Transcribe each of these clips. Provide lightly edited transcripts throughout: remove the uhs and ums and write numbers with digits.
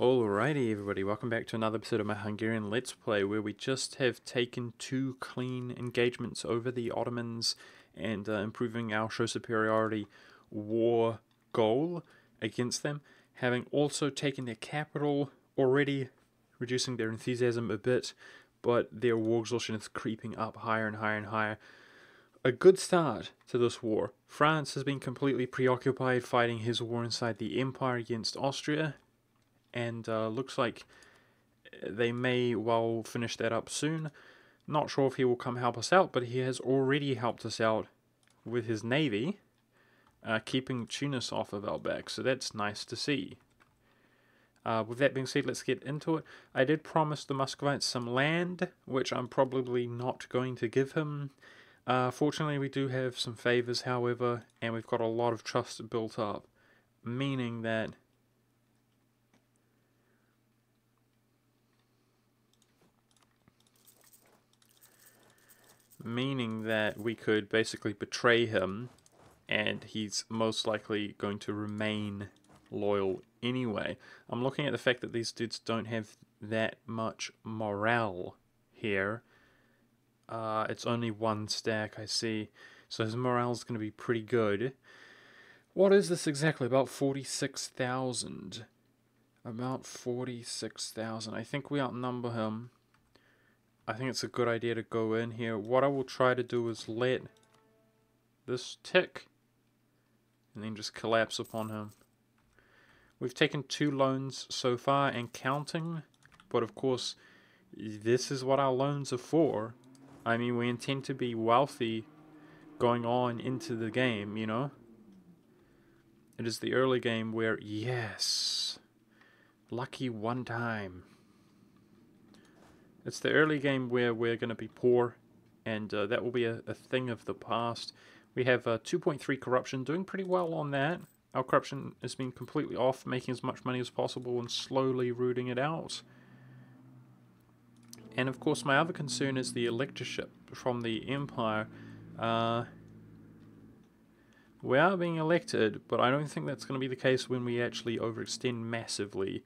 Alrighty everybody, welcome back to another episode of my Hungarian Let's Play where we just have taken two clean engagements over the Ottomans and improving our show superiority war goal against them, having also taken their capital, already reducing their enthusiasm a bit, but their war exhaustion is creeping up higher and higher and higher. A good start to this war. France has been completely preoccupied fighting his war inside the Empire against Austria, and looks like they may well finish that up soon. Not sure if he will come help us out, but he has already helped us out with his navy, keeping Tunis off of our back, so that's nice to see. With that being said, let's get into it. I did promise the Muscovites some land, which I'm probably not going to give him. Fortunately, we do have some favors, however, and we've got a lot of trust built up, meaning that we could basically betray him, and he's most likely going to remain loyal anyway. I'm looking at the fact that these dudes don't have that much morale here. It's only one stack, I see, so his morale is going to be pretty good. What is this exactly? About 46,000. About 46,000. I think we outnumber him. I think it's a good idea to go in here. What I will try to do is let this tick and then just collapse upon him. We've taken 2 loans so far and counting, but of course this is what our loans are for. I mean, we intend to be wealthy going on into the game, you know? It is the early game where, yes, lucky one time. It's the early game where we're going to be poor, and that will be a thing of the past. We have 2.3 corruption, doing pretty well on that. Our corruption has been completely off, making as much money as possible and slowly rooting it out. And of course my other concern is the electorship from the Empire. We are being elected, but I don't think that's going to be the case when we actually overextend massively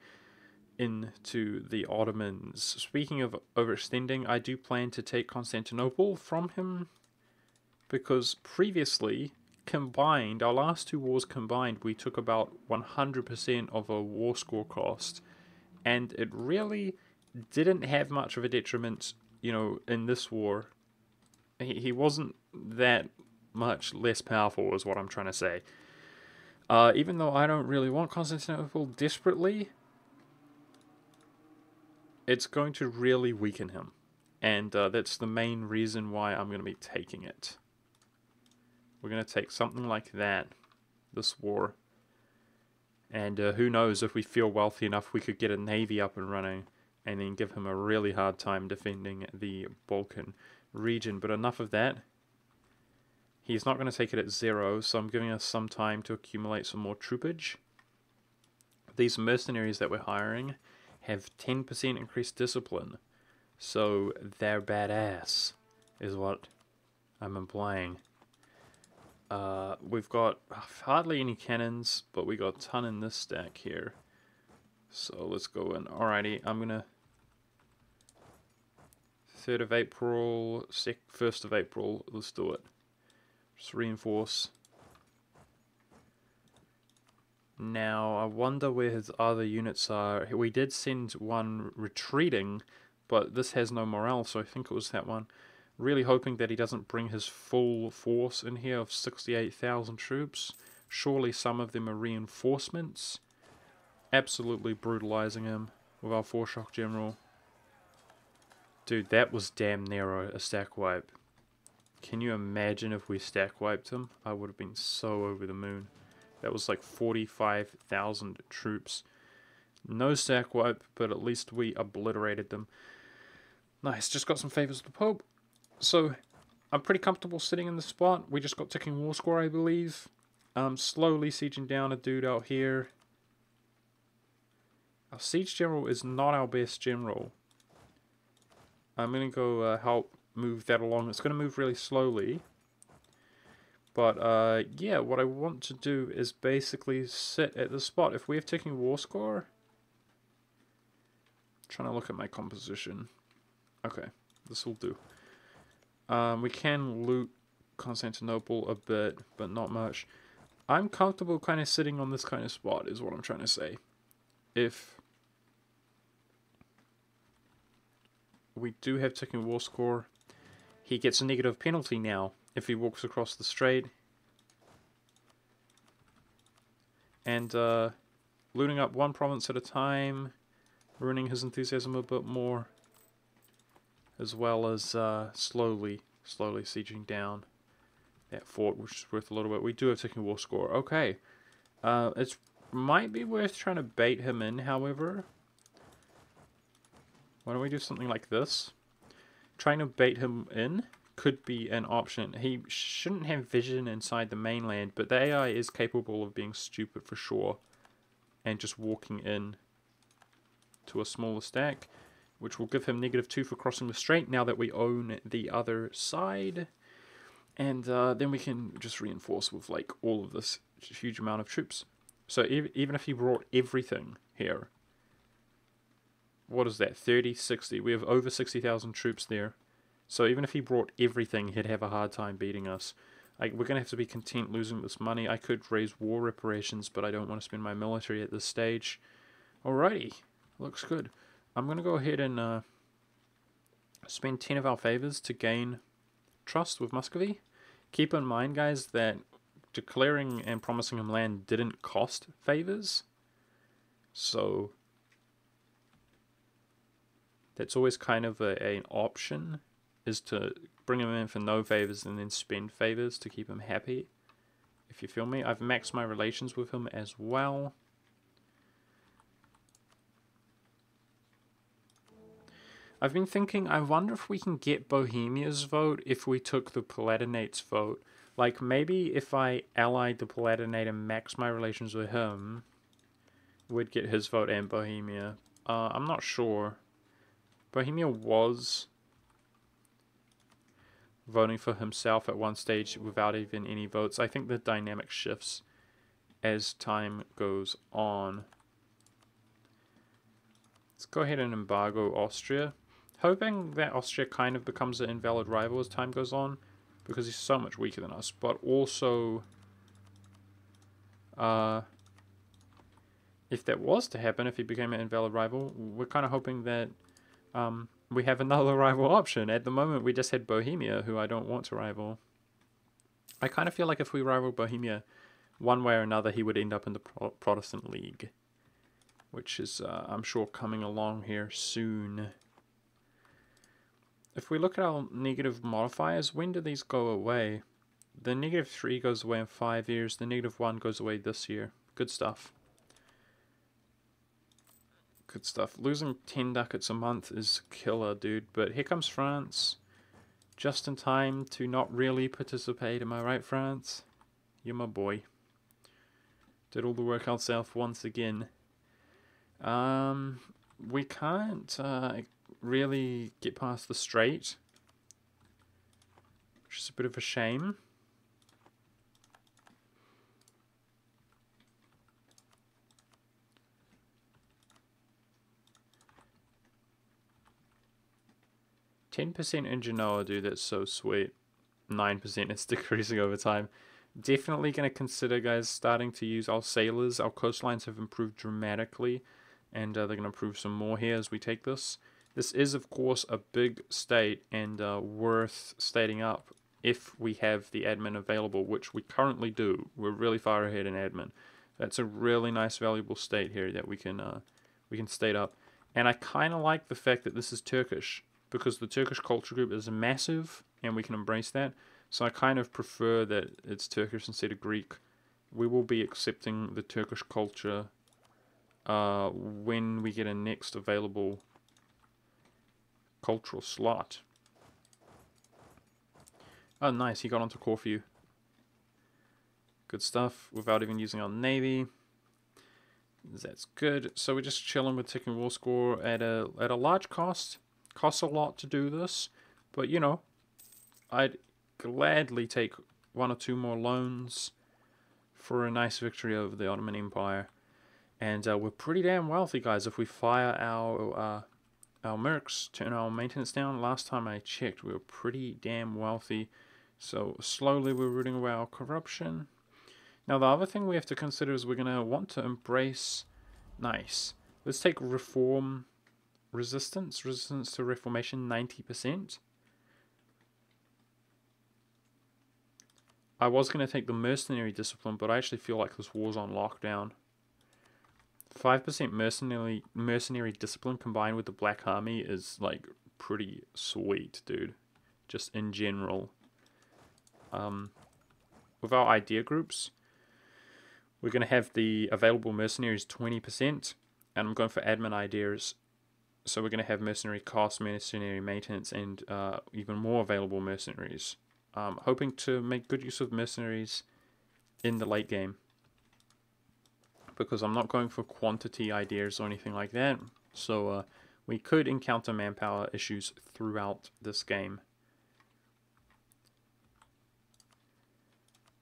into the Ottomans. Speaking of overextending, I do plan to take Constantinople from him, because previously, combined, our last 2 wars combined, we took about 100% of a war score cost, and it really didn't have much of a detriment, you know, in this war. He wasn't that much less powerful, is what I'm trying to say. Even though I don't really want Constantinople desperately, it's going to really weaken him, and that's the main reason why I'm going to be taking it. We're going to take something like that, this war, and who knows, if we feel wealthy enough, we could get a navy up and running, and then give him a really hard time defending the Balkan region. But enough of that. He's not going to take it at 0, so I'm giving us some time to accumulate some more troopage. These mercenaries that we're hiring have 10% increased discipline, so they're badass, is what I'm implying. We've got hardly any cannons, but we got a ton in this stack here. So let's go in. Alrighty, I'm gonna 3rd of April, 1st of April, let's do it. Just reinforce. Now, I wonder where his other units are. We did send one retreating, but this has no morale, so I think it was that one. Really hoping that he doesn't bring his full force in here of 68,000 troops. Surely some of them are reinforcements. Absolutely brutalizing him with our 4-shock general. Dude, that was damn near a stack wipe. Can you imagine if we stack wiped him? I would have been so over the moon. That was like 45,000 troops. No stack wipe, but at least we obliterated them. Nice, just got some favors with the Pope. So, I'm pretty comfortable sitting in the spot. We just got ticking war score, I believe. Slowly sieging down a dude out here. Our siege general is not our best general. I'm going to go help move that along. It's going to move really slowly. But, yeah, what I want to do is basically sit at the spot. If we have ticking war score, Trying to look at my composition. Okay, this will do. We can loot Constantinople a bit, but not much. I'm comfortable kind of sitting on this kind of spot, is what I'm trying to say. If we do have ticking war score, he gets a negative penalty now if he walks across the strait. And looting up one province at a time, ruining his enthusiasm a bit more, as well as slowly sieging down that fort, which is worth a little bit. We do have ticking war score. Okay. It might be worth trying to bait him in, however. Why don't we do something like this? Trying to bait him in could be an option. He shouldn't have vision inside the mainland, but the AI is capable of being stupid for sure. And just walking in to a smaller stack, which will give him -2 for crossing the strait now that we own the other side. And then we can just reinforce with like all of this huge amount of troops. So even if he brought everything here, what is that, 30, 60? We have over 60,000 troops there. So even if he brought everything, he'd have a hard time beating us. We're going to have to be content losing this money. I could raise war reparations, but I don't want to spend my military at this stage. Alrighty, looks good. I'm going to go ahead and spend 10 of our favors to gain trust with Muscovy. Keep in mind, guys, that declaring and promising him land didn't cost favors. So that's always kind of an option, is to bring him in for no favors and then spend favors to keep him happy, if you feel me. I've maxed my relations with him as well. I've been thinking, I wonder if we can get Bohemia's vote if we took the Palatinate's vote. Like, maybe if I allied the Palatinate and maxed my relations with him, we'd get his vote and Bohemia. I'm not sure. Bohemia was voting for himself at one stage without even any votes. I think the dynamic shifts as time goes on. Let's go ahead and embargo Austria, hoping that Austria kind of becomes an invalid rival as time goes on, because he's so much weaker than us. But also, if that was to happen, if he became an invalid rival, we're kind of hoping that we have another rival option. At the moment, we just had Bohemia, who I don't want to rival. I kind of feel like if we rival Bohemia, one way or another, he would end up in the Protestant League, which is, I'm sure, coming along here soon. If we look at our negative modifiers, when do these go away? The -3 goes away in 5 years. The -1 goes away this year. Good stuff. Good stuff. Losing 10 ducats a month is killer, dude. But here comes France. Just in time to not really participate. Am I right, France? You're my boy. Did all the work ourselves once again. We can't really get past the strait, which is a bit of a shame. %10% in Genoa, dude, that's so sweet. 9%, it's decreasing over time. Definitely going to consider, guys, starting to use our sailors. Our coastlines have improved dramatically, and they're going to improve some more here as we take this. This is, of course, a big state and worth stating up if we have the admin available, which we currently do. We're really far ahead in admin. That's a really nice, valuable state here that we can state up. And I kind of like the fact that this is Turkish, because the Turkish culture group is massive, and we can embrace that. So I kind of prefer that it's Turkish instead of Greek. We will be accepting the Turkish culture when we get a next available cultural slot. Oh, nice, he got onto Corfu. Good stuff, without even using our navy. That's good. So we're just chilling with ticking war score at a large cost. Costs a lot to do this, but you know, I'd gladly take 1 or 2 more loans for a nice victory over the Ottoman Empire. And we're pretty damn wealthy, guys. If we fire our our mercs, turn our maintenance down. Last time I checked, we were pretty damn wealthy. So slowly we're rooting away our corruption. Now the other thing we have to consider is we're going to want to embrace... Nice. Let's take reform resistance. Resistance to reformation, 90%. I was going to take the mercenary discipline, but I actually feel like this war's on lockdown. 5% mercenary discipline combined with the Black Army is like pretty sweet, dude. Just in general. With our idea groups, we're going to have the available mercenaries 20%, and I'm going for admin ideas. So we're going to have mercenary cost, mercenary maintenance, and even more available mercenaries. Hoping to make good use of mercenaries in the late game, because I'm not going for quantity ideas or anything like that. So we could encounter manpower issues throughout this game.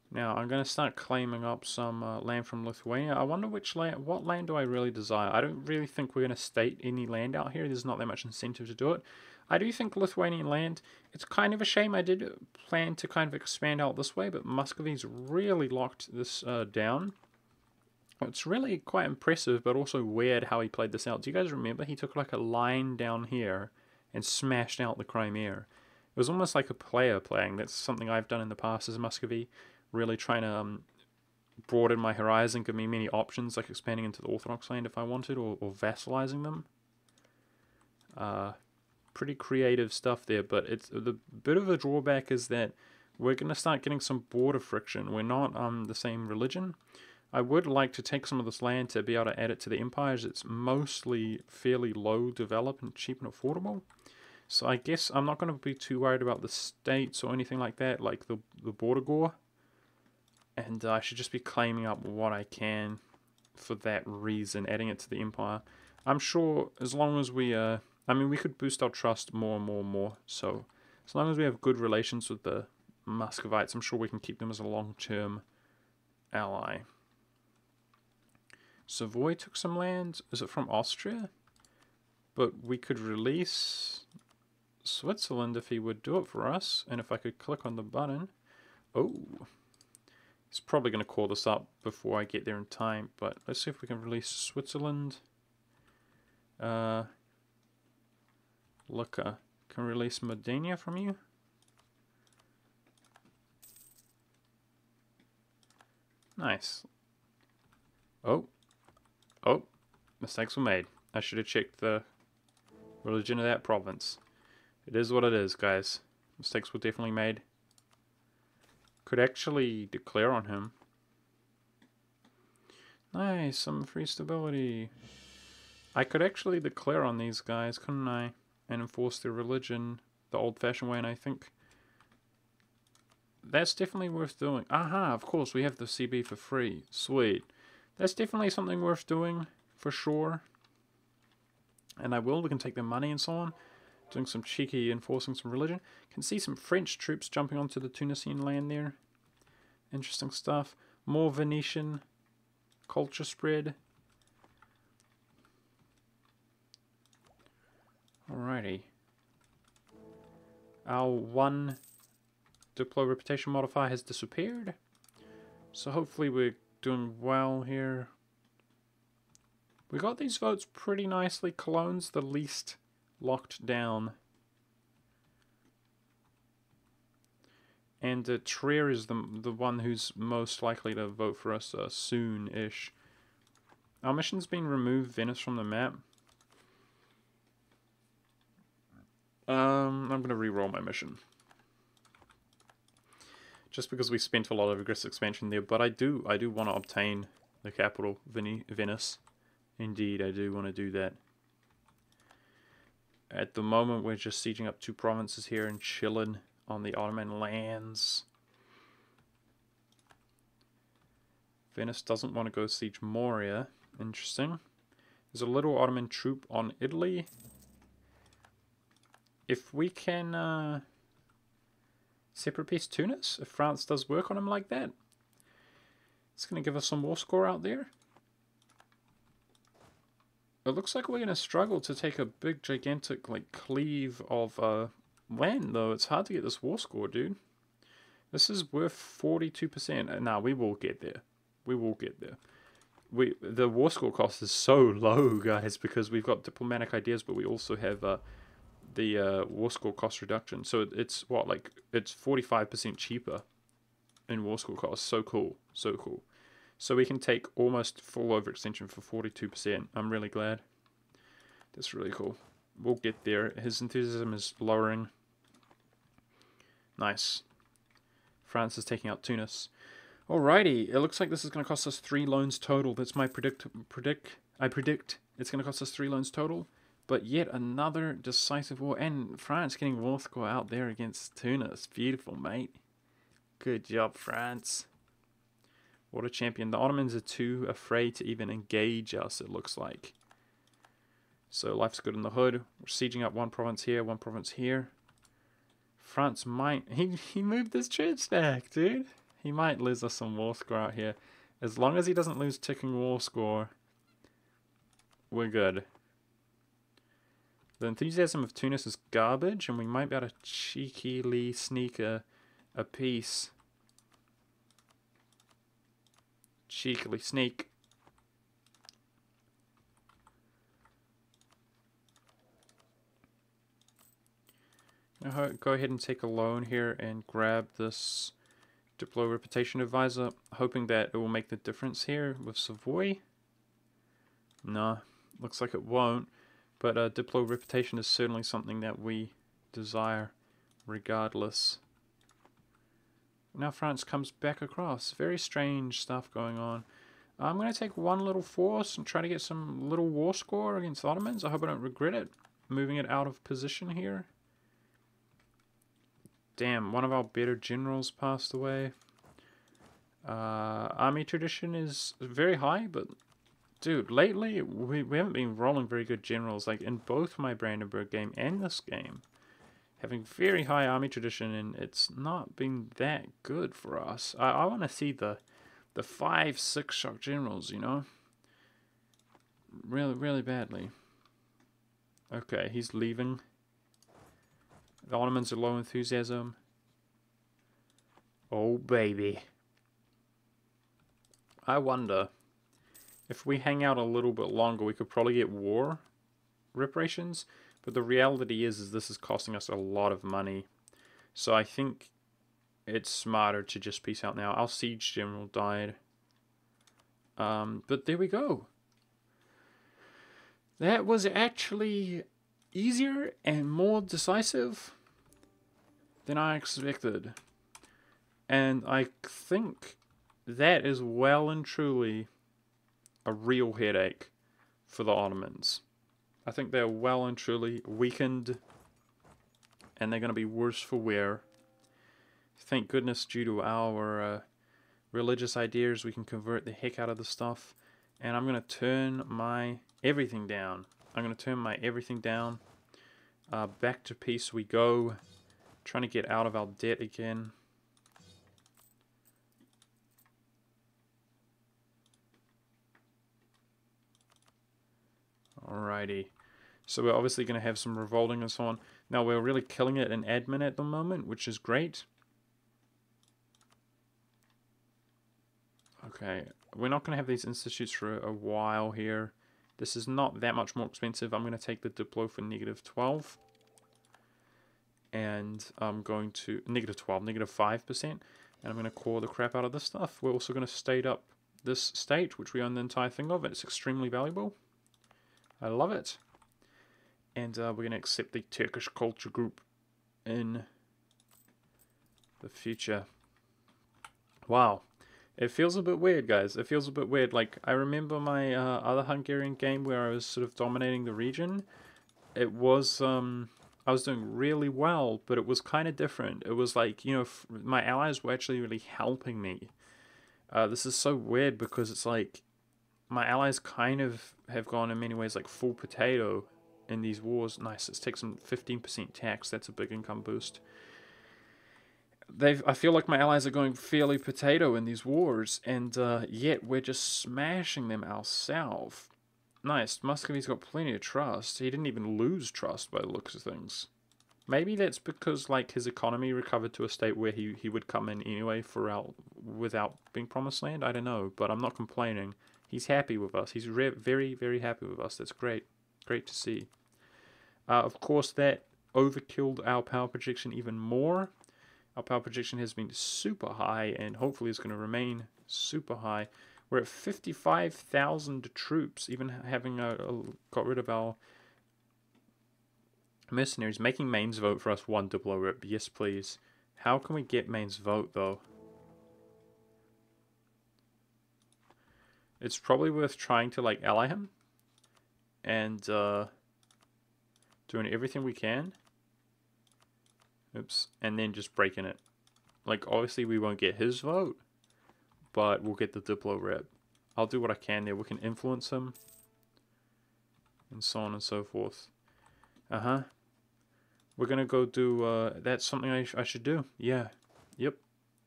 Now I'm going to start claiming up some land from Lithuania. I wonder what land do I really desire? I don't really think we're going to state any land out here. There's not that much incentive to do it. I do think Lithuanian land, it's kind of a shame. I did plan to kind of expand out this way, but Muscovy's really locked this down. It's really quite impressive, but also weird how he played this out. Do you guys remember? He took like a line down here and smashed out the Crimea. It was almost like a player playing. That's something I've done in the past as Muscovy. Really trying to broaden my horizon, give me many options, like expanding into the Orthodox land if I wanted, or vassalizing them. Pretty creative stuff there, but it's the bit of a drawback is that we're going to start getting some border friction. We're not the same religion. I would like to take some of this land to be able to add it to the empires. It's mostly fairly low developed and cheap and affordable. So I guess I'm not going to be too worried about the states or anything like that, like the border gore. And I should just be claiming up what I can for that reason, adding it to the empire. I'm sure as long as we... I mean, we could boost our trust more and more and more. So as long as we have good relations with the Muscovites, I'm sure we can keep them as a long-term ally. Savoy took some land. Is it from Austria? But we could release Switzerland if he would do it for us. And if I could click on the button. Oh. He's probably going to call this up before I get there in time. But let's see if we can release Switzerland. Lucca. Can release Modena from you? Nice. Oh. Oh. Mistakes were made. I should have checked the religion of that province. It is what it is, guys. Mistakes were definitely made. Could actually declare on him. Nice, some free stability. I could actually declare on these guys, couldn't I? And enforce their religion the old-fashioned way, and I think that's definitely worth doing. Aha, of course, we have the CB for free. Sweet. That's definitely something worth doing, for sure. And I will, we can take their money and so on. Doing some cheeky enforcing some religion. Can see some French troops jumping onto the Tunisian land there. Interesting stuff. More Venetian culture spread. Alrighty. Our one Diplo reputation modifier has disappeared. So hopefully we're doing well here. We got these votes pretty nicely. Cologne's the least locked down. And Trier is the one who's most likely to vote for us soon-ish. Our mission's been removed Venice from the map. I'm going to re-roll my mission. Just because we spent a lot of aggressive expansion there, but I do want to obtain the capital, Venice. Indeed, I do want to do that. At the moment, we're just sieging up 2 provinces here and chilling on the Ottoman lands. Venice doesn't want to go siege Moria. Interesting. There's a little Ottoman troop on Italy. If we can separate peace Tunis, if France does work on him like that, it's going to give us some war score out there. It looks like we're going to struggle to take a big, gigantic, like, cleave of land, though. It's hard to get this war score, dude. This is worth 42%. Nah, we will get there. We will get there. The war score cost is so low, guys, because we've got diplomatic ideas, but we also have the war score cost reduction. So it's what, like, it's 45% cheaper in war score cost. So cool. So cool. So we can take almost full overextension for 42%. I'm really glad. That's really cool. We'll get there. His enthusiasm is lowering. Nice. France is taking out Tunis. Alrighty. It looks like this is going to cost us 3 loans total. That's my I predict it's going to cost us 3 loans total. But yet another decisive war. And France getting war score out there against Tunis. Beautiful, mate. Good job, France. What a champion. The Ottomans are too afraid to even engage us, it looks like. So life's good in the hood. We're sieging up one province here, one province here. France might... He moved his troops back, dude. He might lose us some war score out here. As long as he doesn't lose ticking war score, we're good. The enthusiasm of Tunis is garbage, and we might be able to cheekily sneak a piece. Cheekily sneak. I'll go ahead and take a loan here and grab this Diplo Reputation Advisor, hoping that it will make the difference here with Savoy. Nah, looks like it won't. But Diplo Reputation is certainly something that we desire regardless. Now France comes back across. Very strange stuff going on. I'm going to take one little force and try to get some little war score against the Ottomans. I hope I don't regret it. Moving it out of position here. Damn, one of our better generals passed away. Army tradition is very high, but dude, lately we haven't been rolling very good generals. Like in both my Brandenburg game and this game. Having very high army tradition, and it's not been that good for us. I want to see the 5-6 shock generals, you know? Really badly. Okay, he's leaving. The Ottomans are low enthusiasm. Oh, baby. I wonder if we hang out a little bit longer, we could probably get war reparations. But the reality is this is costing us a lot of money. So I think it's smarter to just peace out now. Our siege general died. But there we go. That was actually easier and more decisive than I expected. And I think that is well and truly a real headache for the Ottomans. I think they're well and truly weakened, and they're going to be worse for wear. Thank goodness, due to our religious ideas, we can convert the heck out of the stuff. And I'm going to turn my everything down. I'm going to turn my everything down. Back to peace we go. Trying to get out of our debt again. Alrighty. So we're obviously going to have some revolting and so on. Now we're really killing it in admin at the moment, which is great. Okay, we're not going to have these institutes for a while here. This is not that much more expensive. I'm going to take the Diplo for -12. And I'm going to... -12, -5%. And I'm going to core the crap out of this stuff. We're also going to state up this state, which we own the entire thing of. It's extremely valuable. I love it. And we're going to accept the Turkish culture group in the future. Wow. It feels a bit weird, guys. It feels a bit weird. Like, I remember my other Hungarian game where I was sort of dominating the region. It was, I was doing really well, but it was kind of different. It was like, you know, my allies were actually really helping me. This is so weird because it's like, my allies kind of have gone in many ways like full potato in these wars. Nice, let's take some 15% tax. That's a big income boost. I feel like my allies are going fairly potato in these wars, and yet we're just smashing them ourselves. Nice. Muscovy's got plenty of trust. He didn't even lose trust by the looks of things. Maybe that's because like his economy recovered to a state where he would come in anyway without being promised land. I don't know, but I'm not complaining. He's happy with us. He's very, very happy with us. That's great. Great to see. Of course, that overkilled our power projection even more. Our power projection has been super high and hopefully is going to remain super high. We're at 55,000 troops, even having got rid of our mercenaries. Making Maine's vote for us 1 Diplo rip. Yes, please. How can we get Maine's vote, though? It's probably worth trying to, like, ally him. And, doing everything we can. Oops. And then just breaking it. Like, obviously we won't get his vote, but we'll get the Diplo rep. I'll do what I can there. We can influence him. And so on and so forth. We're gonna go do, that's something I should do. Yeah. Yep.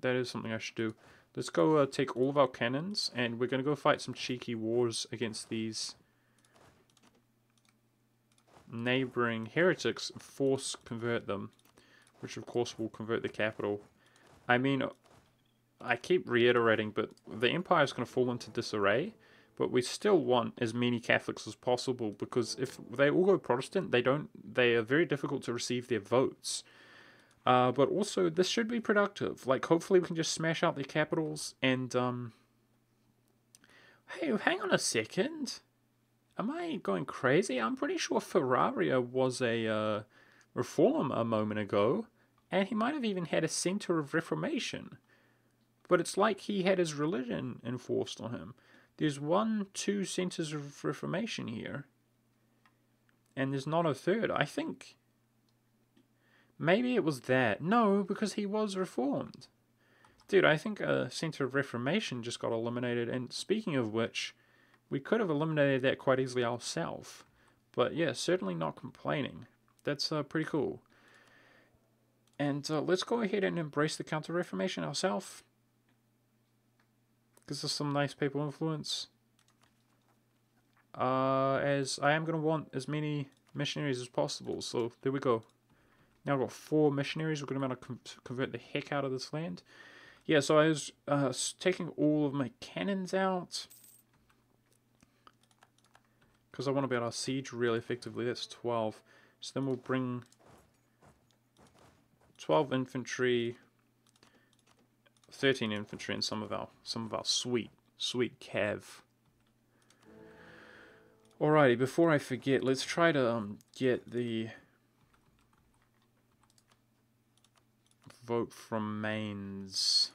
That is something I should do. Let's go take all of our cannons, and we're gonna go fight some cheeky wars against these neighboring heretics. Force convert them. Which of course will convert the capital. I mean, I keep reiterating, but the empire is going to fall into disarray. But we still want as many Catholics as possible, because if they all go Protestant, they are very difficult to receive their votes. But also, this should be productive. Like, hopefully we can just smash out their capitals and, Hey, hang on a second. Am I going crazy? I'm pretty sure Ferraria was a, reform a moment ago, and he might have even had a center of reformation. But it's like he had his religion enforced on him. There's 2 centers of reformation here, and there's not a third. I think maybe it was that. No, because he was reformed. Dude, I think a center of reformation just got eliminated, and speaking of which, we could have eliminated that quite easily ourselves. But yeah, certainly not complaining. That's pretty cool. And let's go ahead and embrace the Counter-Reformation ourselves. Gives us some nice papal influence. As I am going to want as many missionaries as possible. So there we go. Now I've got 4 missionaries. We're going to be able to convert the heck out of this land. Yeah, so I was taking all of my cannons out. Because I want to be able to siege really effectively. That's 12. So then we'll bring 12 infantry, 13 infantry, and some of our sweet cav. Alrighty, before I forget, let's try to get the vote from Mainz.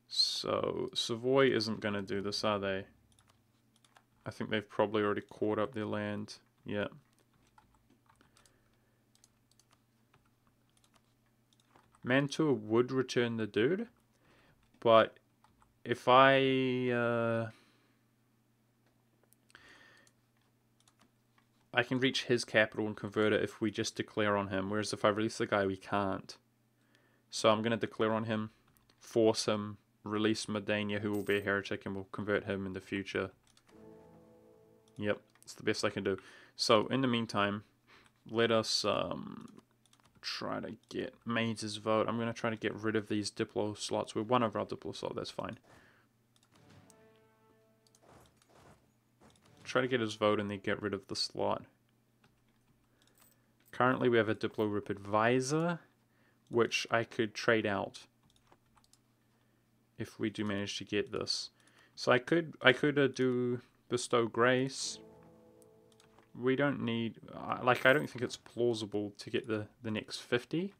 So Savoy isn't going to do this, are they? I think they've probably already caught up their land. Yeah. Mantua would return the dude, but if I can reach his capital and convert it if we just declare on him, whereas if I release the guy, we can't. So I'm going to declare on him, force him, release Medania, who will be a heretic, and we'll convert him in the future. Yep, it's the best I can do. So, in the meantime, let us try to get Mainz's vote. I'm going to try to get rid of these Diplo slots. We're one of our Diplo slot, that's fine. Try to get his vote and then get rid of the slot. Currently, we have a Diplo Rip Advisor, which I could trade out if we do manage to get this. So I could do Bestow Grace. We don't need, like, I don't think it's plausible to get the next 50.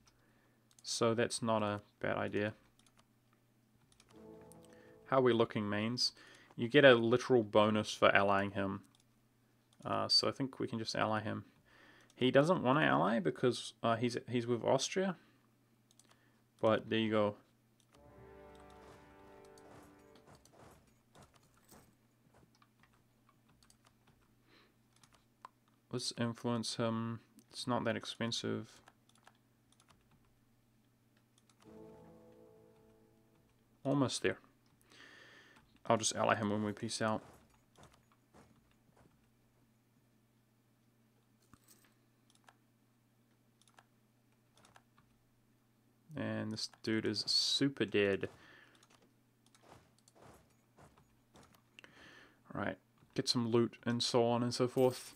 So that's not a bad idea. How are we looking, Mainz? You get a literal bonus for allying him. So I think we can just ally him. He doesn't want to ally because he's with Austria. But there you go. Let's influence him. It's not that expensive. Almost there. I'll just ally him when we peace out. man. This dude is super dead. Right, get some loot and so on and so forth.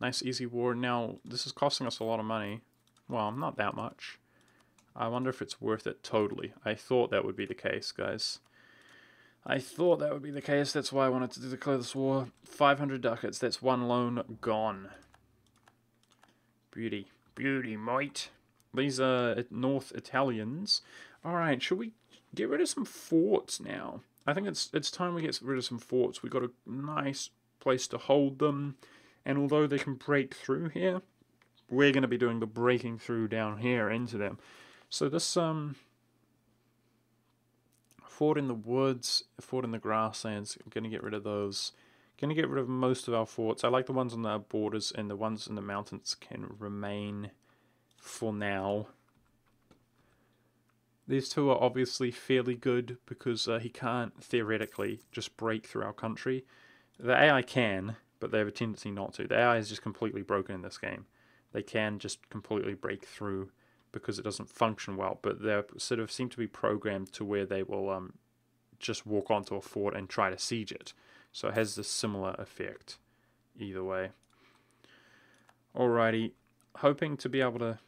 Nice easy war. Now, this is costing us a lot of money. Well, not that much. I wonder if it's worth it totally. I thought that would be the case, guys. I thought that would be the case. That's why I wanted to declare this war. 500 ducats. That's one loan gone. Beauty. Beauty, mate. These are North Italians. Alright, should we get rid of some forts now? I think it's time we get rid of some forts. We've got a nice place to hold them. And although they can break through here, we're going to be doing the breaking through down here into them. So this fort in the woods, fort in the grasslands, I'm going to get rid of those. Going to get rid of most of our forts. I like the ones on the borders, and the ones in the mountains can remain for now. These two are obviously fairly good because he can't theoretically just break through our country. The AI can, but they have a tendency not to. The AI is just completely broken in this game. They can just completely break through because it doesn't function well, but they sort of seem to be programmed to where they will just walk onto a fort and try to siege it. So it has this similar effect either way. Alrighty, hoping to be able to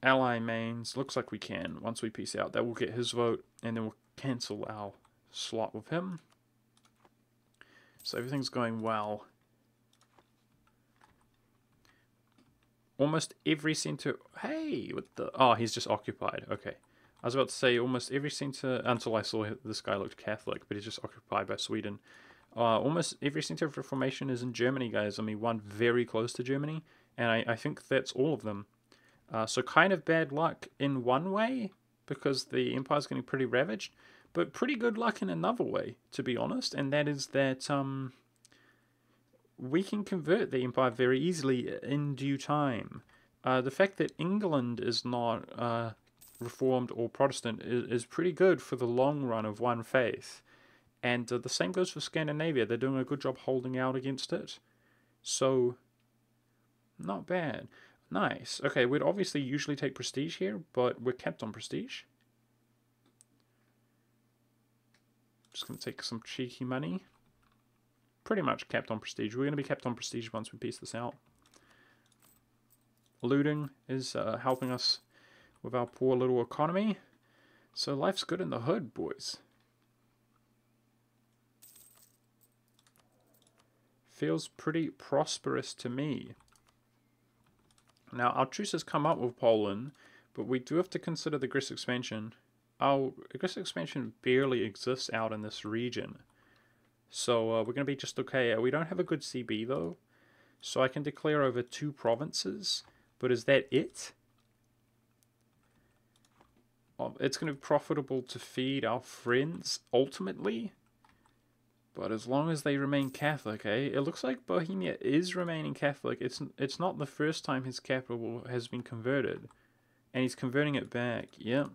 ally mains. Looks like we can. Once we peace out, that will get his vote, and then we'll cancel our slot with him. So everything's going well. Almost every center... Hey! What the... Oh, he's just occupied. Okay. I was about to say almost every center... Until I saw this guy looked Catholic, but he's just occupied by Sweden. Almost every center of reformation is in Germany, guys. I mean, one very close to Germany, and I think that's all of them. So kind of bad luck in one way, because the Empire's getting pretty ravaged, but pretty good luck in another way, to be honest, and that is that we can convert the Empire very easily in due time. The fact that England is not Reformed or Protestant is pretty good for the long run of one faith, and the same goes for Scandinavia. They're doing a good job holding out against it, so not bad. Nice. Okay, we'd obviously usually take prestige here, but we're kept on prestige. Just going to take some cheeky money. Pretty much kept on prestige. We're going to be kept on prestige once we piece this out. Looting is helping us with our poor little economy. So life's good in the hood, boys. Feels pretty prosperous to me. Now, our truce has come up with Poland, but we do have to consider the aggressive expansion. Our aggressive expansion barely exists out in this region. So we're going to be just okay. We don't have a good CB, though. So I can declare over 2 provinces. But is that it? It's going to be profitable to feed our friends, ultimately. But as long as they remain Catholic, eh? It looks like Bohemia is remaining Catholic. It's not the first time his capital has been converted. And he's converting it back. Yep.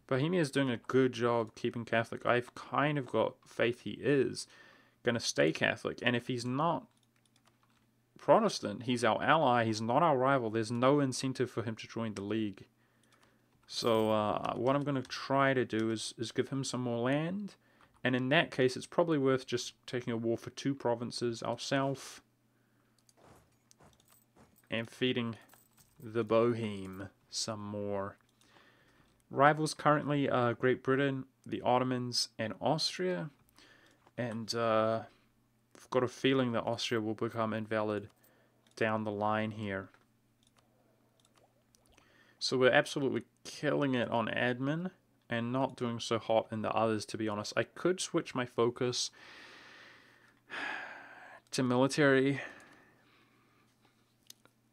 Bohemia is doing a good job keeping Catholic. I've kind of got faith he is going to stay Catholic. And if he's not Protestant, he's our ally. He's not our rival. There's no incentive for him to join the League. So what I'm going to try to do is give him some more land. And in that case, it's probably worth just taking a war for 2 provinces ourselves and feeding the Boheme some more. Rivals currently are Great Britain, the Ottomans, and Austria. And I've got a feeling that Austria will become invalid down the line here. So we're absolutely killing it on admin. And not doing so hot in the others, to be honest. I could switch my focus to military.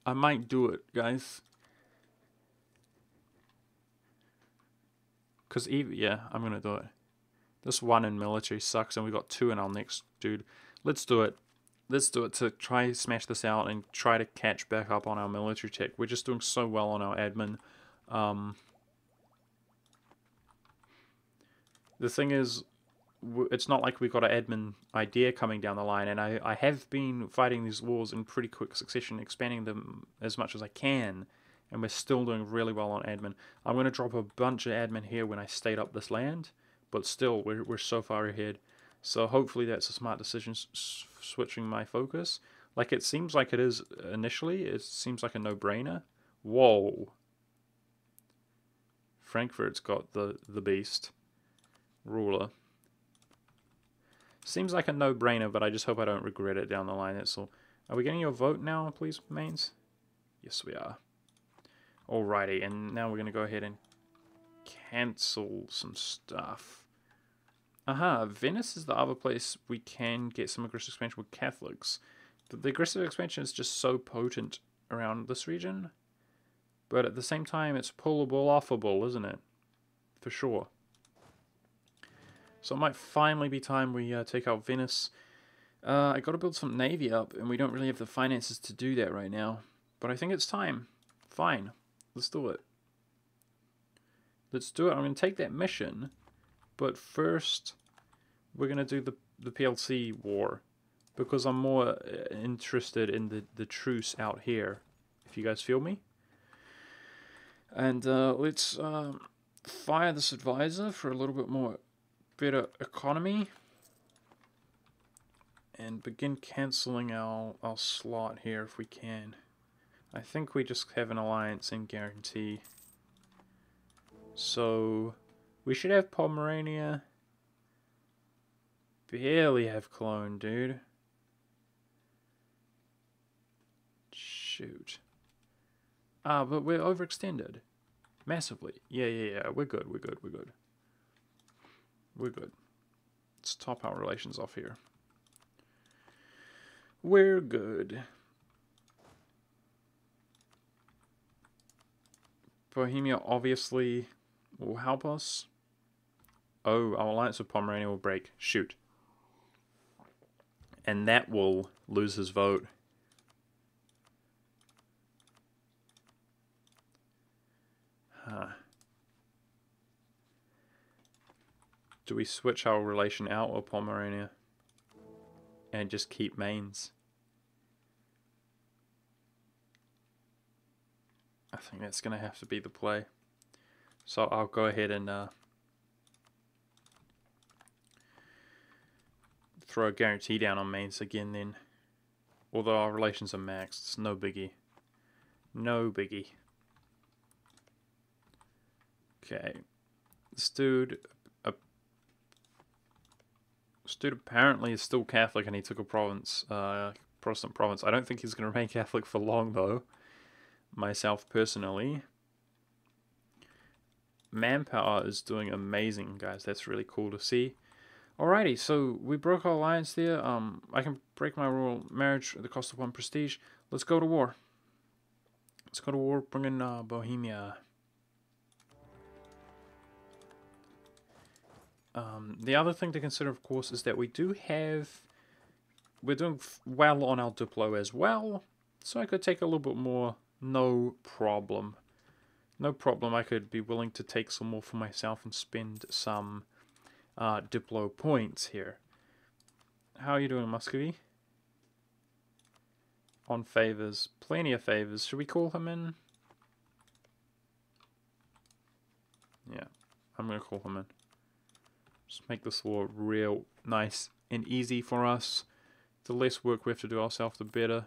I might do it, guys. Because, yeah, I'm going to do it. This 1 in military sucks, and we got 2 in our next dude. Let's do it. Let's do it to try smash this out and try to catch back up on our military tech. We're just doing so well on our admin. The thing is, it's not like we've got an admin idea coming down the line, and I have been fighting these wars in pretty quick succession, expanding them as much as I can, and we're still doing really well on admin. I'm going to drop a bunch of admin here when I state up this land, but still, we're so far ahead. So hopefully that's a smart decision, switching my focus. Like, it seems like it is initially. It seems like a no-brainer. Whoa. Frankfurt's got the beast. Ruler. Seems like a no-brainer, but I just hope I don't regret it down the line, that's all. Are we getting your vote now, please, mains? Yes, we are. Alrighty, and now we're going to go ahead and cancel some stuff. Aha, Venice is the other place we can get some aggressive expansion with Catholics. But the aggressive expansion is just so potent around this region. But at the same time, it's pullable, offable, isn't it? For sure. So it might finally be time we take out Venice. I got to build some navy up, and we don't really have the finances to do that right now. But I think it's time. Fine. Let's do it. Let's do it. I'm going to take that mission. But first, we're going to do the PLC war. Because I'm more interested in the truce out here. If you guys feel me. And let's fire this advisor for a little bit more better economy. And begin cancelling our slot here if we can. I think we just have an alliance and guarantee. So we should have Pomerania. Barely have Cologne, dude. Shoot. Ah, but we're overextended. Massively. Yeah. We're good. We're good. Let's top our relations off here. We're good. Bohemia obviously will help us. Oh, our alliance with Pomerania will break. Shoot. And that will lose his vote. Huh. Do we switch our relation out with Pomerania? And just keep mains? I think that's going to have to be the play. So I'll go ahead and throw a guarantee down on mains again then. Although our relations are maxed, it's no biggie. No biggie. Okay. This dude apparently is still Catholic and he took a province, Protestant province. I don't think he's going to remain Catholic for long though. Myself personally. Manpower is doing amazing, guys. That's really cool to see. Alrighty, so we broke our alliance there. I can break my royal marriage at the cost of 1 prestige. Let's go to war. Let's go to war, bring in Bohemia. The other thing to consider, of course, is that we're doing well on our Diplo as well. So I could take a little bit more. No problem. No problem. I could be willing to take some more for myself and spend some Diplo points here. How are you doing, Muscovy? On favors. Plenty of favors. Should we call him in? Yeah, I'm going to call him in. Just make this war real nice and easy for us. The less work we have to do ourselves, the better.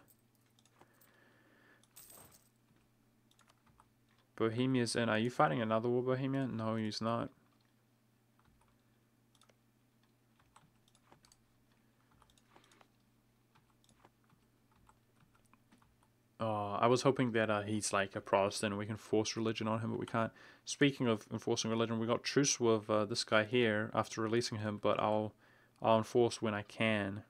Bohemia's in. Are you fighting another war, Bohemia? No, he's not. I was hoping that he's like a Protestant and we can force religion on him, but we can't. Speaking of enforcing religion, we got truce with this guy here after releasing him, but I'll enforce when I can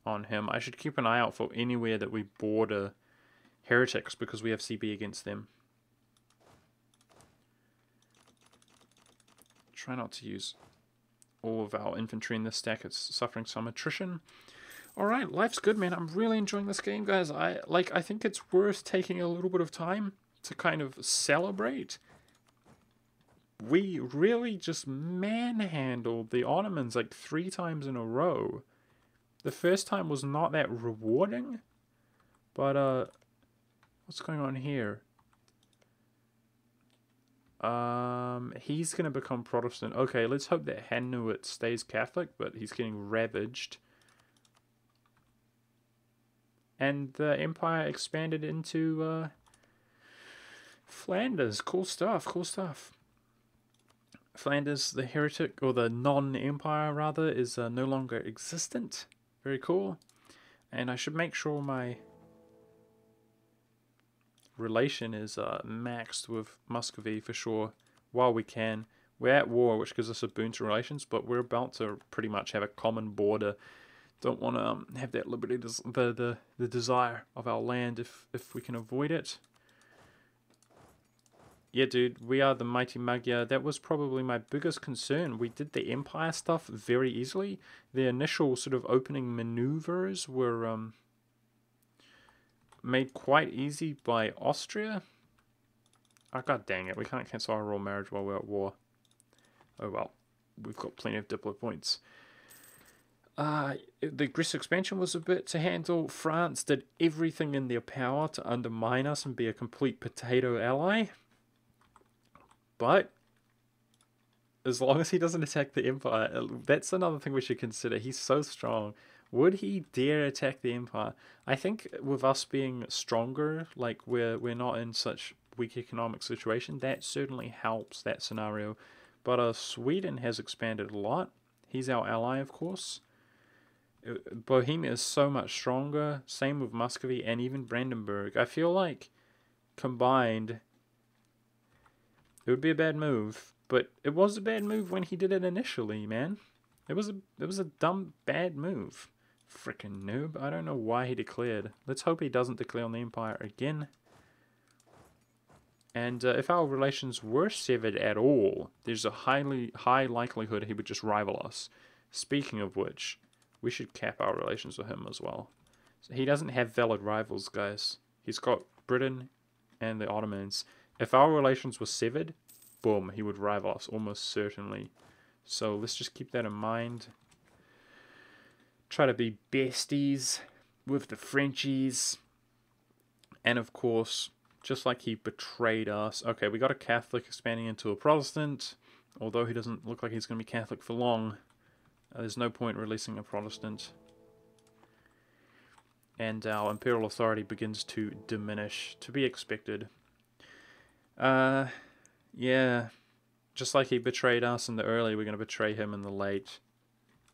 on him. I should keep an eye out for anywhere that we border heretics because we have CB against them. Try not to use all of our infantry in this stack. It's suffering some attrition. Alright, life's good, man. I'm really enjoying this game, guys. I think it's worth taking a little bit of time to kind of celebrate. We really just manhandled the Ottomans like 3 times in a row. The first time was not that rewarding, but What's going on here? He's going to become Protestant. Okay, let's hope that Hanuit stays Catholic, but he's getting ravaged. And the empire expanded into Flanders. Cool stuff, cool stuff. Flanders, the heretic, or the non-empire rather, is no longer existent. Very cool. And I should make sure my relation is maxed with Muscovy for sure while we can. We're at war, which gives us a boon to relations, but we're about to pretty much have a common border. Don't want to have that liberty, the desire of our land if we can avoid it. Yeah, dude, we are the mighty Magyar. That was probably my biggest concern. We did the Empire stuff very easily. The initial sort of opening maneuvers were made quite easy by Austria. Oh, god dang it, we can't cancel our royal marriage while we're at war. Oh well, we've got plenty of Diplo points. The Greece expansion was a bit to handle. France did everything in their power to undermine us and be a complete potato ally. But as long as he doesn't attack the Empire, that's another thing we should consider. He's so strong. Would he dare attack the Empire? I think with us being stronger, like we're not in such weak economic situation, that certainly helps that scenario. But Sweden has expanded a lot. He's our ally, of course. Bohemia is so much stronger. Same with Muscovy and even Brandenburg. I feel like combined, it would be a bad move, but it was a bad move when he did it initially, man. It was a dumb, bad move. Frickin' noob. I don't know why he declared. Let's hope he doesn't declare on the Empire again. And if our relations were severed at all, there's a high likelihood he would just rival us. Speaking of which, we should cap our relations with him as well. So he doesn't have valid rivals, guys. He's got Britain and the Ottomans. If our relations were severed, boom, he would rival us almost certainly. So let's just keep that in mind. Try to be besties with the Frenchies. And of course, just like he betrayed us. Okay, we got a Catholic expanding into a Protestant. Although he doesn't look like he's going to be Catholic for long. There's no point releasing a Protestant. And our imperial authority begins to diminish, to be expected. Yeah. Just like he betrayed us in the early, we're going to betray him in the late.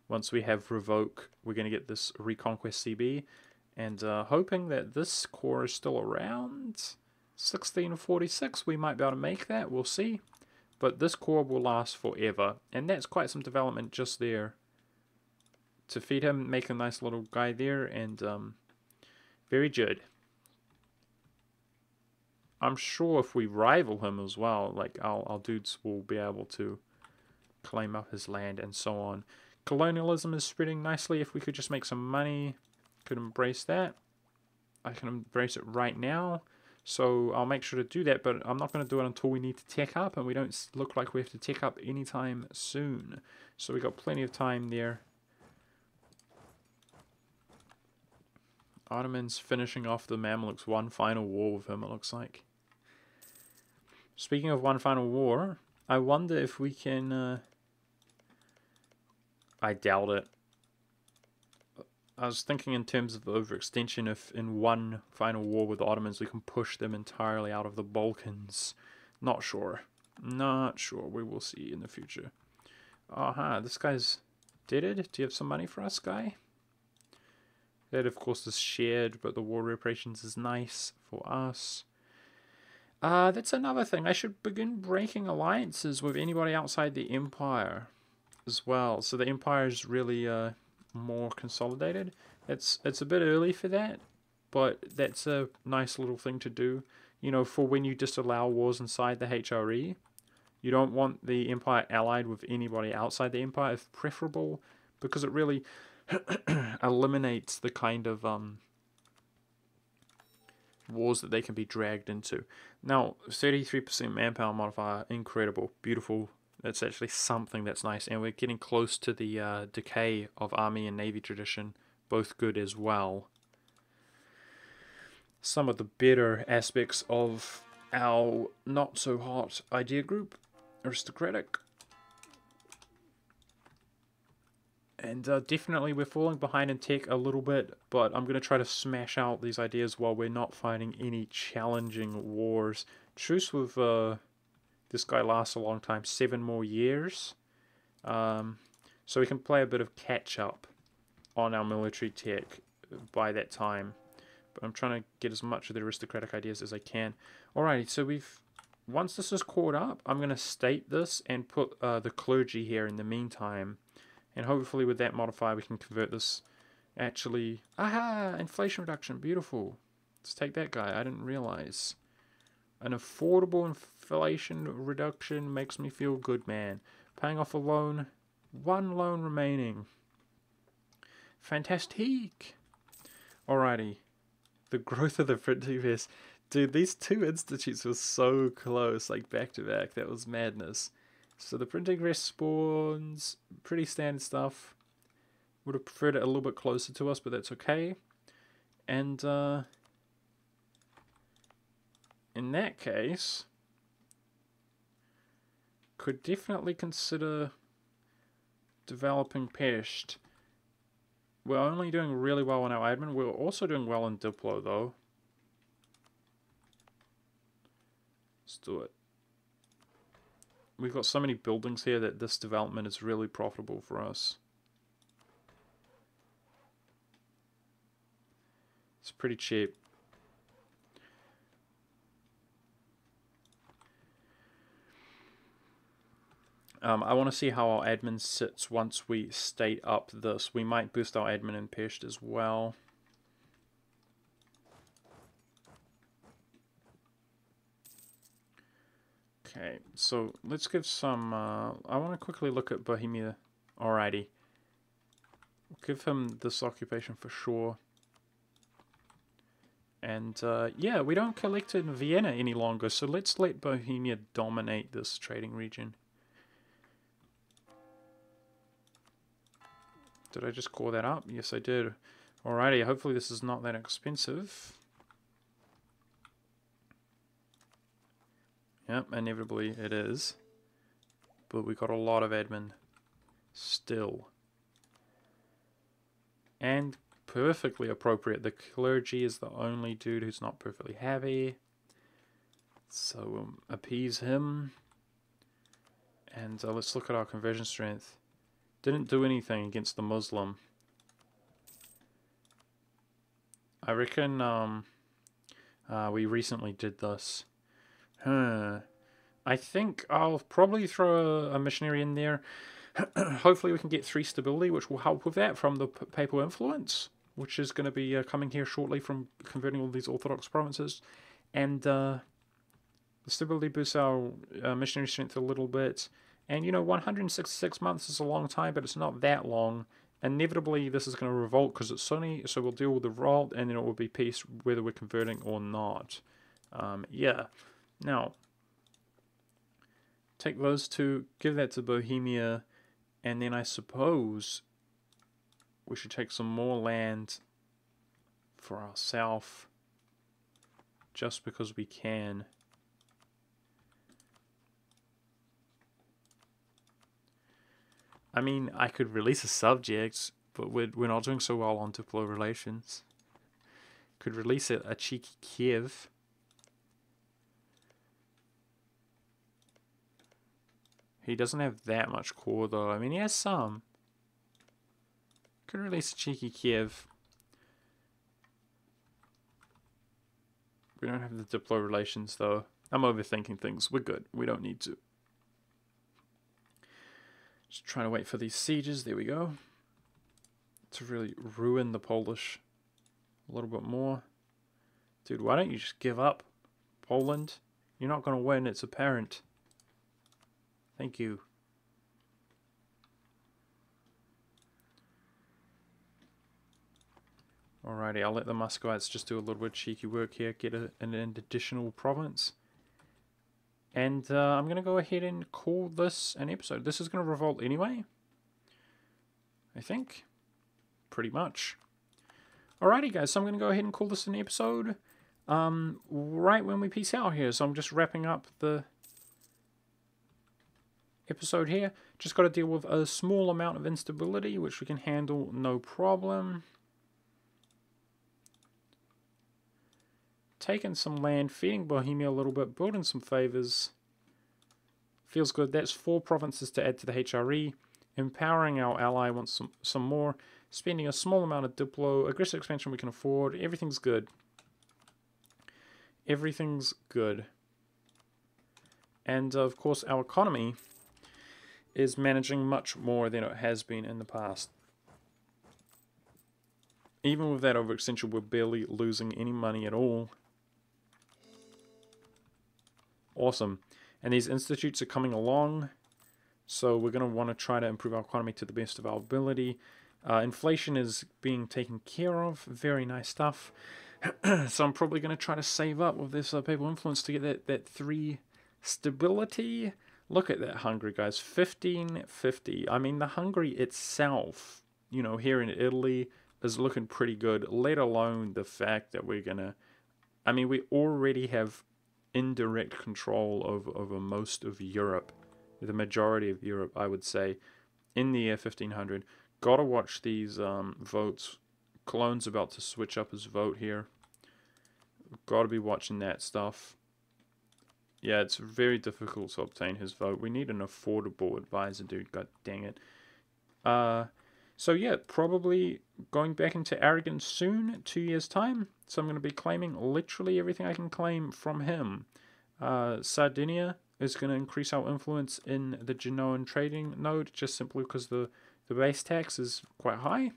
Once we have Revoke, we're going to get this Reconquest CB. And hoping that this core is still around 1646, we might be able to make that, we'll see. But this core will last forever. And that's quite some development just there. To feed him, make a nice little guy there, and very good. I'm sure if we rival him as well, like our dudes will be able to claim up his land and so on. Colonialism is spreading nicely. If we could just make some money, could embrace that. I can embrace it right now. So I'll make sure to do that, but I'm not going to do it until we need to tech up, and we don't look like we have to tech up anytime soon. So we got plenty of time there. Ottomans finishing off the Mamluks. One final war with him, it looks like. Speaking of one final war, I wonder if we can... I doubt it. I was thinking in terms of overextension, if in one final war with the Ottomans we can push them entirely out of the Balkans. Not sure. Not sure. We will see in the future. Aha, this guy's deaded. Do you have some money for us, guy? That, of course, is shared, but the war reparations is nice for us. That's another thing. I should begin breaking alliances with anybody outside the Empire as well. So the Empire is really more consolidated. It's a bit early for that, but that's a nice little thing to do. You know, for when you disallow wars inside the HRE, you don't want the Empire allied with anybody outside the Empire, if preferable, because it really... eliminates the kind of wars that they can be dragged into. Now, 33% manpower modifier, incredible, beautiful. That's actually something that's nice, and we're getting close to the decay of army and navy tradition, both good as well. some of the better aspects of our not so hot idea group, aristocratic. And definitely we're falling behind in tech a little bit, but I'm going to try to smash out these ideas while we're not fighting any challenging wars. Truce with this guy lasts a long time, 7 more years. So we can play a bit of catch up on our military tech by that time. But I'm trying to get as much of the aristocratic ideas as I can. Alrighty, so once this is caught up, I'm going to state this and put the clergy here in the meantime. And hopefully with that modifier we can convert this. Actually, aha, inflation reduction, beautiful. Let's take that guy, I didn't realize. An affordable inflation reduction makes me feel good, man. Paying off a loan, 1 loan remaining. Fantastic. Alrighty, the growth of the printing press. Dude, these 2 institutes were so close, like back to back, that was madness. So the printing press spawns, pretty standard stuff. Would have preferred it a little bit closer to us, but that's okay. And in that case, could definitely consider developing Pest. We're only doing really well in our admin. We're also doing well in Diplo though. Let's do it. We've got so many buildings here that this development is really profitable for us. It's pretty cheap. I want to see how our admin sits once we state up this. We might boost our admin in Pest as well. Okay, so let's give some, I want to quickly look at Bohemia. Alrighty. We'll give him this occupation for sure. And yeah, we don't collect in Vienna any longer, so let's let Bohemia dominate this trading region. Did I just call that up? Yes, I did. Alrighty, hopefully this is not that expensive. Yep, inevitably it is. But we got a lot of admin still. And perfectly appropriate. The clergy is the only dude who's not perfectly happy. So we'll appease him. And let's look at our conversion strength. Didn't do anything against the Muslim. I reckon we recently did this. I think I'll probably throw a missionary in there. Hopefully we can get 3 stability, which will help with that from the papal influence, which is going to be coming here shortly from converting all these Orthodox provinces. And the stability boosts our missionary strength a little bit. And you know, 166 months is a long time, but it's not that long. Inevitably, this is going to revolt because it's sunny, so we'll deal with the revolt, and then it will be peace whether we're converting or not. Yeah. Now, take those 2, give that to Bohemia, and then I suppose we should take some more land for ourselves, just because we can. I mean, I could release a subject, but we're not doing so well on Diplo relations. Could release a cheeky Kiev. He doesn't have that much core though. I mean, he has some. Could release a cheeky Kiev. We don't have the Diplo relations though. I'm overthinking things. We're good. We don't need to. Just trying to wait for these sieges. There we go. To really ruin the Polish a little bit more. Dude, why don't you just give up, Poland? You're not going to win. It's apparent. Thank you. Alrighty, I'll let the Muscovites just do a little bit of cheeky work here, get an additional province. And I'm going to go ahead and call this an episode. This is going to revolt anyway, I think. Pretty much. Alrighty guys, so I'm going to go ahead and call this an episode. right when we peace out here. So I'm just wrapping up the episode here. Just got to deal with a small amount of instability, which we can handle no problem. Taking some land, feeding Bohemia a little bit, building some favors. Feels good. That's 4 provinces to add to the HRE. Empowering our ally wants some more. Spending a small amount of Diplo. Aggressive expansion we can afford. Everything's good. Everything's good. And of course our economy is managing much more than it has been in the past. Even with that overextension, we're barely losing any money at all. Awesome. And these institutes are coming along, so we're going to want to try to improve our economy to the best of our ability. Inflation is being taken care of. Very nice stuff. So I'm probably going to try to save up with this papal influence to get that 3 stability. Look at that Hungary, guys. 1550. I mean, the Hungary itself, you know, here in Italy is looking pretty good, let alone the fact that we're going to... I mean, we already have indirect control over most of Europe, the majority of Europe, I would say, in the year 1500. Gotta watch these votes. Cologne's about to switch up his vote here. Gotta be watching that stuff. Yeah, it's very difficult to obtain his vote. We need an affordable advisor, dude. God dang it. So yeah, probably going back into arrogance soon, 2 years' time. So I'm going to be claiming literally everything I can claim from him. Sardinia is going to increase our influence in the Genoan trading node, just simply because the base tax is quite high.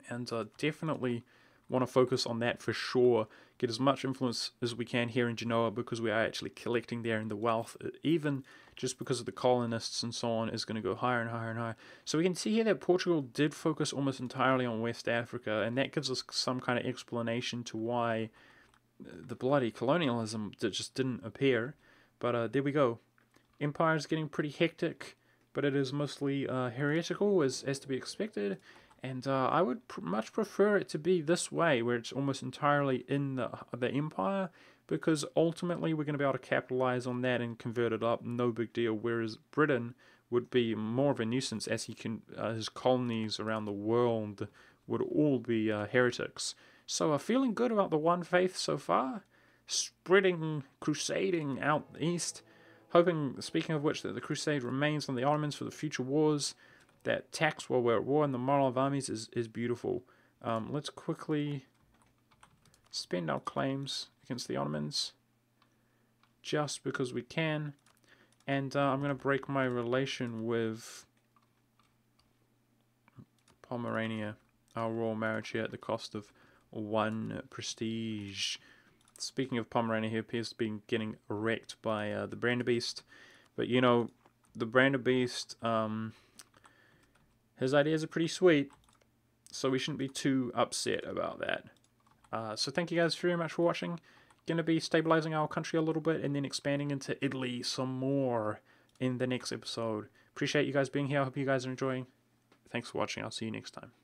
And definitely want to focus on that for sure. Get as much influence as we can here in Genoa, because we are actually collecting there, and the wealth, even just because of the colonists and so on, is going to go higher and higher and higher. So we can see here that Portugal did focus almost entirely on West Africa, and that gives us some kind of explanation to why the bloody colonialism just didn't appear. But there we go. Empire is getting pretty hectic, but it is mostly heretical, as to be expected. And I would much prefer it to be this way, where it's almost entirely in the empire, because ultimately we're going to be able to capitalize on that and convert it up, no big deal. Whereas Britain would be more of a nuisance, as his colonies around the world would all be heretics. So feeling good about the one faith so far, spreading, crusading out east, hoping, speaking of which, that the crusade remains on the Ottomans for the future wars. That tax while we're at war and the moral of armies is beautiful. Let's quickly spend our claims against the Ottomans, just because we can. And I'm going to break my relation with Pomerania, our royal marriage here, at the cost of 1 prestige. Speaking of Pomerania, he appears to be getting wrecked by the Brandenbeast. But, you know, the Brandenbeast... his ideas are pretty sweet, so we shouldn't be too upset about that. So thank you guys very much for watching. Going to be stabilizing our country a little bit and then expanding into Italy some more in the next episode. Appreciate you guys being here. I hope you guys are enjoying. Thanks for watching. I'll see you next time.